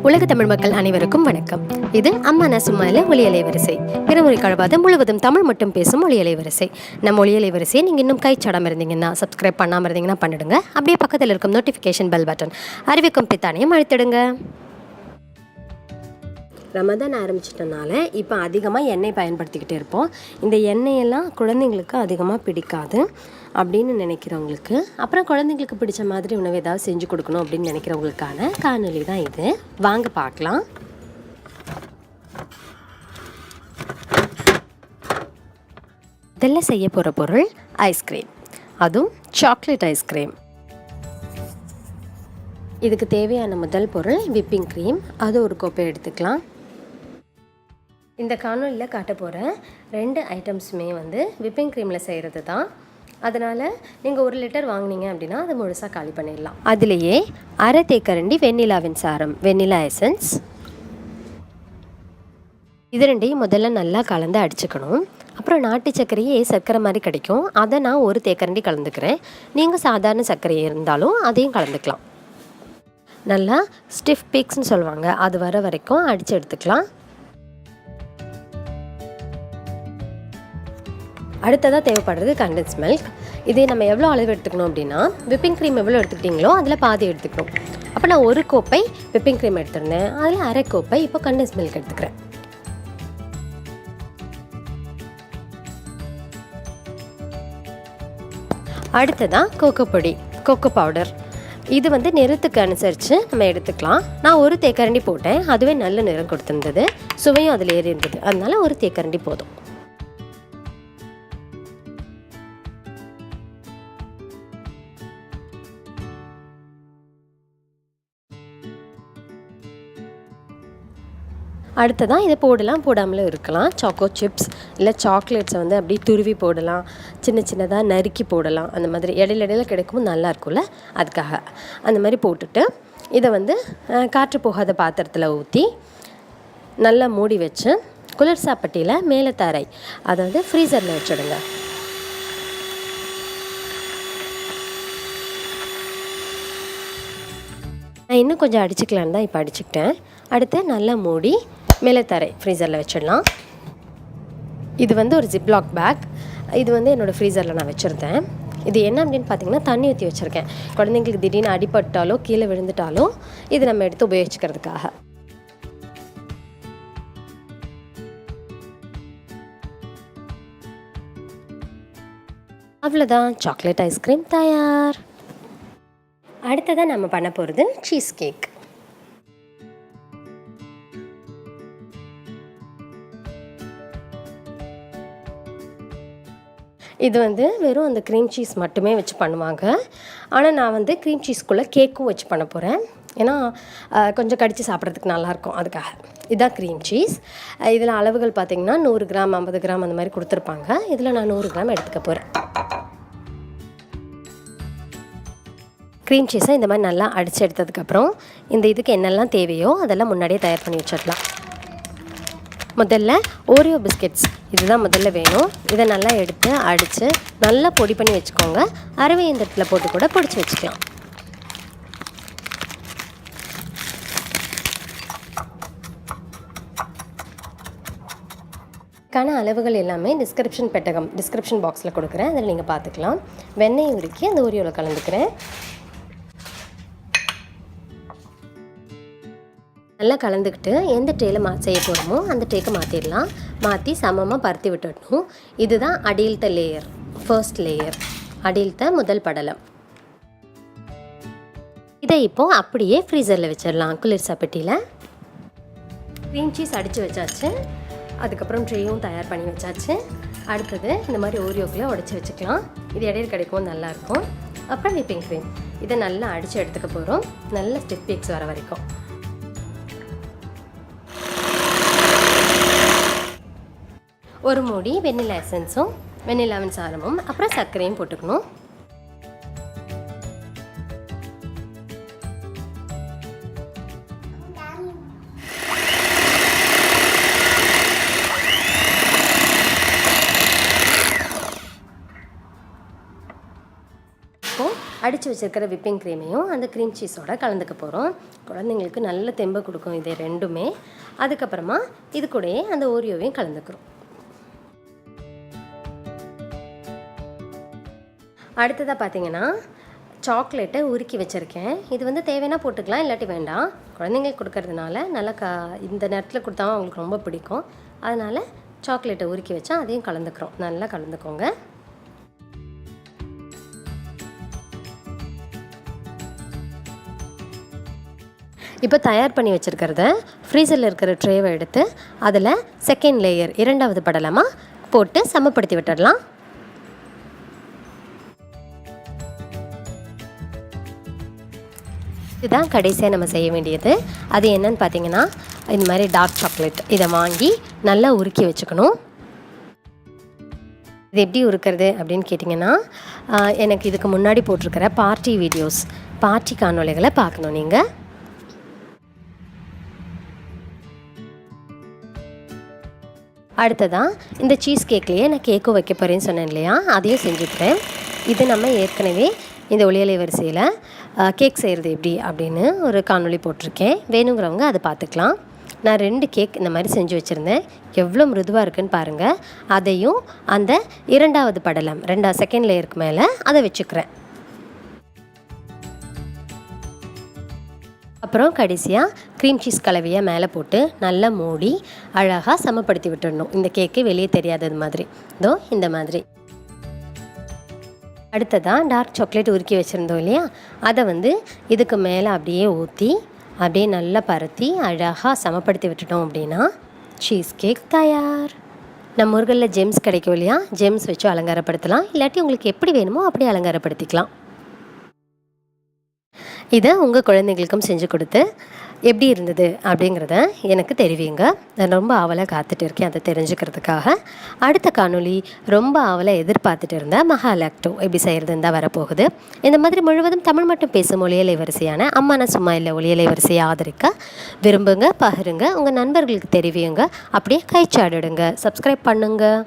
உலக தமிழ் மக்கள் அனைவருக்கும் வணக்கம். இது அம்மா நான் சும்மால ஒளியலை வரிசை. பிறமொழி கழுவாத முழுவதும் தமிழ் மட்டும் பேசும் ஒளியலை வரிசை. நம்ம ஒளியலை வரிசையை நீங்கள் இன்னும் கைச்சாடாமல் இருந்தீங்கன்னா, சப்ஸ்கிரைப் பண்ணாமல் இருந்தீங்கன்னா பண்ணிடுங்க. அப்படியே பக்கத்தில் இருக்கும் நோட்டிஃபிகேஷன் பெல் பட்டன் அறிவிக்கும் பித்தானையும் அழுத்திடுங்க. ரமதான் ஆரம்பிச்சிட்டனால இப்போ அதிகமாக எண்ணெய் பயன்படுத்திக்கிட்டே இருப்போம். இந்த எண்ணெயெல்லாம் குழந்தைங்களுக்கு அதிகமாக பிடிக்காது அப்படின்னு நினைக்கிறவங்களுக்கு, அப்புறம் குழந்தைங்களுக்கு பிடிச்ச மாதிரி உணவு ஏதாவது செஞ்சு கொடுக்கணும் அப்படின்னு நினைக்கிறவங்களுக்கான காணொலி தான் இது. வாங்க பார்க்கலாம். இதெல்லாம் செய்ய போகிற பொருள் ஐஸ்கிரீம், அதுவும் சாக்லேட் ஐஸ்கிரீம். இதுக்கு தேவையான முதல் பொருள் விப்பிங் க்ரீம். அது ஒரு கோப்பை எடுத்துக்கலாம். இந்த காணொலியில் காட்ட போகிற 2 ஐட்டம்ஸுமே விப்பிங் க்ரீமில் செய்கிறது தான். அதனால் நீங்கள் 1 லிட்டர் வாங்கினீங்க அப்படின்னா அது முழுசாக காலி பண்ணிடலாம். அதுலேயே அரை தேக்கரண்டி வெண்ணிலாவின் சாரம், வெண்ணிலா எசன்ஸ். இது ரெண்டையும் முதல்ல நல்லா கலந்து அடிச்சுக்கணும். அப்புறம் நாட்டு சர்க்கரையே சர்க்கரை மாதிரி கிடைக்கும், அதை நான் 1 தேக்கரண்டி கலந்துக்கிறேன். நீங்கள் சாதாரண சர்க்கரை இருந்தாலும் அதையும் கலந்துக்கலாம். நல்லா ஸ்டிஃப் பீக்ஸ்னு சொல்லுவாங்க, அது வர வரைக்கும் அடித்து எடுத்துக்கலாம். அடுத்ததாக தேவைப்படுறது கண்டென்ஸ் மில்க். இதே நம்ம எவ்வளோ அளவு எடுத்துக்கணும் அப்படின்னா, விப்பிங் க்ரீம் எவ்வளோ எடுத்துக்கிட்டிங்களோ அதில் பாதி எடுத்துக்கணும். அப்போ நான் 1 கோப்பை விப்பிங் க்ரீம் எடுத்துருந்தேன், அதில் அரை கோப்பை இப்போ கண்டென்ஸ் மில்க் எடுத்துக்கிறேன். அடுத்ததான் கோகோ பொடி, கோகோ பவுடர். இது நிறத்துக்கு அனுசரித்து நம்ம எடுத்துக்கலாம். நான் 1 தேக்கரண்டி போட்டேன், அதுவே நல்ல நிறம் கொடுத்துருந்தது, சுவையும் அதில் ஏறி இருந்தது, அதனால 1 தேக்கரண்டி போதும். அடுத்ததான் இதை போடலாம், போடாமலும் இருக்கலாம். சாக்கோ சிப்ஸ் இல்லை சாக்லேட்ஸை அப்படி துருவி போடலாம், சின்ன சின்னதாக நறுக்கி போடலாம். அந்த மாதிரி இடையில கிடைக்கும், நல்லா இருக்கும்ல, அதுக்காக அந்த மாதிரி போட்டுட்டு இதை காற்று போகாத பாத்திரத்தில் ஊற்றி நல்லா மூடி வச்சு குளிர்சாப்பட்டியில் மேலே தரை, அதாவது ஃப்ரீசரில் வச்சுடுங்க. நான் இன்னும் கொஞ்சம் அடிச்சுக்கலான்னு தான் இப்போ அடிச்சுக்கிட்டேன். அடுத்து நல்லா மூடி மேலே தரை ஃப்ரீசரில் வச்சிடலாம். இது ஒரு ஜிப்லாக் பேக். இது என்னோடய ஃப்ரீசரில் நான் வச்சுருந்தேன். இது என்ன அப்படின்னு பார்த்தீங்கன்னா, தண்ணி ஊற்றி வச்சுருக்கேன். குழந்தைங்களுக்கு திடீர்னு அடிபட்டாலோ கீழே விழுந்துட்டாலோ இது நம்ம எடுத்து உபயோகிச்சுக்கிறதுக்காக. அவ்வளோதான், சாக்லேட் ஐஸ்கிரீம் தயார். அடுத்ததான் நம்ம பண்ண போகிறது சீஸ் கேக். இது வெறும் அந்த க்ரீம் சீஸ் மட்டுமே வச்சு பண்ணுவாங்க. ஆனால் நான் க்ரீம் சீஸ்க்குள்ளே கேக்கும் வச்சு பண்ண போகிறேன். ஏன்னா கொஞ்சம் கடித்து சாப்பிட்றதுக்கு நல்லாயிருக்கும், அதுக்காக. இதுதான் க்ரீம் சீஸ். இதில் அளவுகள் பார்த்திங்கன்னா 100 கிராம் 50 கிராம் அந்த மாதிரி கொடுத்துருப்பாங்க. இதில் நான் 100 கிராம் எடுத்துக்க போகிறேன். க்ரீம் சீஸை இந்த மாதிரி நல்லா அடித்து எடுத்ததுக்கப்புறம் இதுக்கு என்னெல்லாம் தேவையோ அதெல்லாம் முன்னாடியே தயார் பண்ணி வச்சிடலாம். முதல்ல ஓரியோ பிஸ்கெட்ஸ், இதுதான் முதல்ல வேணும். இதை நல்லா எடுத்து அடித்து நல்லா பொடி பண்ணி வச்சுக்கோங்க. அரவை இயந்திரத்தில் போட்டு கூட பொடிச்சு வச்சுக்கலாம். இதுக்கான அளவுகள் எல்லாமே டிஸ்கிரிப்ஷன் பாக்ஸில் கொடுக்குறேன், அதில் நீங்கள் பார்த்துக்கலாம். வெண்ணெய் உருக்கி அந்த ஓரியோவில் கலந்துக்கிறேன். நல்லா கலந்துக்கிட்டு எந்த ட்ரேயில் செய்ய போகிறோமோ அந்த ட்ரேக்கு மாற்றிடலாம். மாற்றி சமமாக பருத்தி விட்டுடணும். இதுதான் அடியில்த்த லேயர், ஃபர்ஸ்ட் லேயர், அடியில்த்த முதல் படலம். இதை இப்போது அப்படியே ஃப்ரீசரில் வச்சிடலாம், குளிர்சாப்பட்டியில். க்ரீம் சீஸ் அடித்து வச்சாச்சு, அதுக்கப்புறம் ட்ரேயும் தயார் பண்ணி வச்சாச்சு. அடுத்தது இந்த மாதிரி ஓரியோக்குள்ளே உடச்சி வச்சுக்கலாம். இது இடையில் கிடைக்கும், நல்லாயிருக்கும். அப்புறம் விப்பிங் க்ரீம், இதை நல்லா அடித்து எடுத்துக்க போகிறோம், நல்ல ஸ்டிஃப் பீக்ஸ் வர வரைக்கும். ஒரு மூடி வெண்ணிலா எசன்ஸும் வெண்ணிலாவின் சாரமும் அப்புறம் சர்க்கரையும் போட்டுக்கணும். இப்போது அடித்து வச்சுருக்கிற விப்பிங் க்ரீமையும் அந்த க்ரீம் சீஸோட கலந்துக்க போகிறோம். குழந்தைங்களுக்கு நல்ல தெம்பை கொடுக்கும் இது ரெண்டுமே. அதுக்கப்புறமா இது கூடயே அந்த ஓரியோவையும் கலந்துக்கிறோம். அடுத்ததாக பார்த்திங்கன்னா சாக்லேட்டை உருக்கி வச்சுருக்கேன். இது வந்து தேவைன்னா போட்டுக்கலாம், இல்லாட்டி வேண்டாம். குழந்தைங்களுக்கு கொடுக்கறதுனால நல்லா இந்த நேரத்தில் கொடுத்தா அவங்களுக்கு ரொம்ப பிடிக்கும். அதனால் சாக்லேட்டை உருக்கி வச்சா அதையும் கலந்துக்கிறோம். நல்லா கலந்துக்கோங்க. இப்போ தயார் பண்ணி வச்சுருக்கிறத ஃப்ரீசரில் இருக்கிற ட்ரேவை எடுத்து அதில் செகண்ட் லேயர் 2வது படலமாக போட்டு சமப்படுத்தி விட்டுடலாம். இதுதான் கடைசியாக நம்ம செய்ய வேண்டியது. அது என்னன்னு பார்த்தீங்கன்னா, இந்த மாதிரி டார்க் சாக்லேட் இதை வாங்கி நல்லா உருக்கி வச்சுக்கணும். இது எப்படி உருக்கிறது அப்படின்னு கேட்டிங்கன்னா, எனக்கு இதுக்கு முன்னாடி போட்டிருக்கிற பார்ட்டி காணொளிகளை பார்க்கணும் நீங்கள். அடுத்ததாக இந்த சீஸ் கேக்லேயே நான் கேக்கும் வைக்க போகிறேன்னு சொன்னேன் இல்லையா, அதையும் செஞ்சுக்கிறேன். இது நம்ம ஏற்கனவே இந்த ஒளியலை வரிசையில் கேக் செய்கிறது எப்படி அப்படின்னு ஒரு காணொளி போட்டிருக்கேன். வேணுங்கிறவங்க அதை பார்த்துக்கலாம். நான் 2 கேக் இந்த மாதிரி செஞ்சு வச்சுருந்தேன். எவ்வளோ மிருதுவாக இருக்குன்னு பாருங்கள். அதையும் அந்த 2வது படலம் செகண்ட் லேயருக்கு மேலே அதை வச்சுக்கிறேன். அப்புறம் கடைசியாக க்ரீம் சீஸ் கலவையை மேலே போட்டு நல்லா மூடி அழகாக சமப்படுத்தி விட்டுடணும். இந்த கேக்கு வெளியே தெரியாதது மாதிரி. இதோ இந்த மாதிரி. அடுத்ததாக டார்க் சாக்லேட் உருக்கி வச்சுருந்தோம் இல்லையா, அதை வந்து இதுக்கு மேலே அப்படியே ஊற்றி அப்படியே நல்லா பரத்தி அழகாக சமப்படுத்தி விட்டுட்டோம் அப்படின்னா சீஸ் கேக் தயார். நம்ம ஊர்களில் ஜெம்ஸ் கிடைக்கும் இல்லையா, ஜெம்ஸ் வச்சு அலங்காரப்படுத்தலாம். இல்லாட்டி உங்களுக்கு எப்படி வேணுமோ அப்படியே அலங்காரப்படுத்திக்கலாம். இதை உங்கள் குழந்தைங்களுக்கும் செஞ்சு கொடுத்து எப்படி இருந்தது அப்படிங்கிறத எனக்கு தெரிவிங்க. நான் ரொம்ப ஆவலாக காத்துட்டு இருக்கேன் அதை தெரிஞ்சுக்கிறதுக்காக. அடுத்த காணொளி ரொம்ப ஆவலாக எதிர்பார்த்துட்டு இருந்த மகாலாக்டோ எப்படி செய்கிறதுன்னு தான் வரப்போகுது. இந்த மாதிரி முழுவதும் தமிழ் மட்டும் பேசும் ஒளியலை வரிசையான அம்மா நான் சும்மா இல்லை ஒளியலை வரிசையை ஆதரிக்க விரும்புங்க, பகிருங்க, உங்கள் நண்பர்களுக்கு தெரிவியுங்க, அப்படியே கைச்சாடிடுங்க, சப்ஸ்கிரைப் பண்ணுங்கள்.